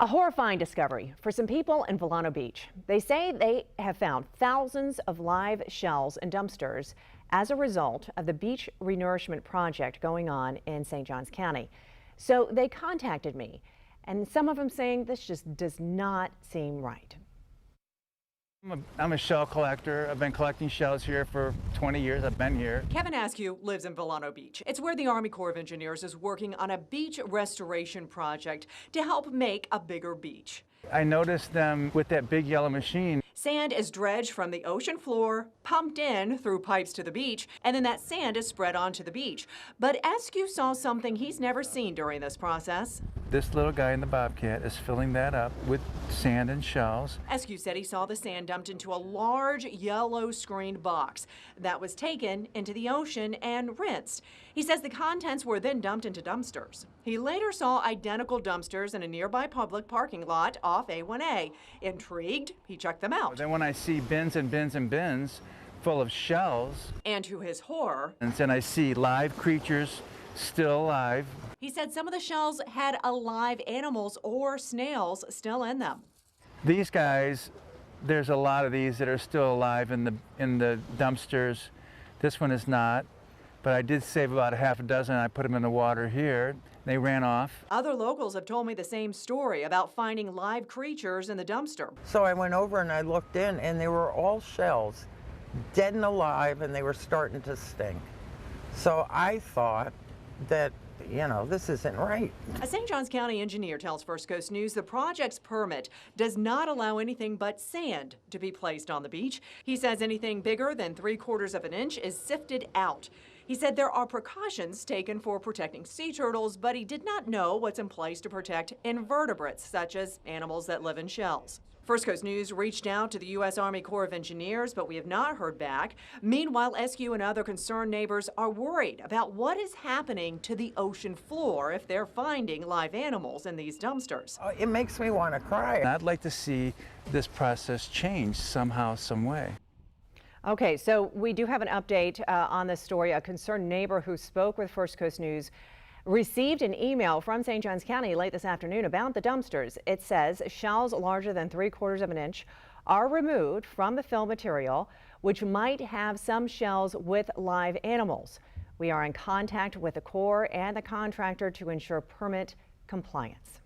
A horrifying discovery for some people in Vilano Beach. They say they have found thousands of live shells in dumpsters as a result of the beach renourishment project going on in St. Johns County. So they contacted me, and some of them saying this just does not seem right. I'm a shell collector. I've been collecting shells here for 20 years. I've been here. Kevin Askew lives in Vilano Beach. It's where the Army Corps of Engineers is working on a beach restoration project to help make a bigger beach. I noticed them with that big yellow machine. Sand is dredged from the ocean floor, pumped in through pipes to the beach, and then that sand is spread onto the beach. But Askew saw something he's never seen during this process. This little guy in the bobcat is filling that up with sand and shells. Askew said he saw the sand dumped into a large yellow screened box that was taken into the ocean and rinsed. He says the contents were then dumped into dumpsters. He later saw identical dumpsters in a nearby public parking lot off A1A. Intrigued, he checked them out. Then when I see bins and bins and bins full of shells, and to his horror, and then I see live creatures still alive. He said some of the shells had alive animals or snails still in them. These guys, there's a lot of these that are still alive in the dumpsters. This one is not, but I did save about a half a dozen. I put them in the water here. They ran off. Other locals have told me the same story about finding live creatures in the dumpster. So I went over and I looked in, and they were all shells, dead and alive, and they were starting to stink. So I thought that, you know, this isn't right. A St. Johns County engineer tells First Coast News the project's permit does not allow anything but sand to be placed on the beach. He says anything bigger than 3/4 of an inch is sifted out. He said there are precautions taken for protecting sea turtles, but he did not know what's in place to protect invertebrates, such as animals that live in shells. First Coast News reached out to the U.S. Army Corps of Engineers, but we have not heard back. Meanwhile, Askew and other concerned neighbors are worried about what is happening to the ocean floor if they're finding live animals in these dumpsters. It makes me want to cry. I'd like to see this process change somehow, some way. Okay, so we do have an update on this story. A concerned neighbor who spoke with First Coast News received an email from St. Johns County late this afternoon about the dumpsters. It says shells larger than 3/4 of an inch are removed from the fill material, which might have some shells with live animals. We are in contact with the Corps and the contractor to ensure permit compliance.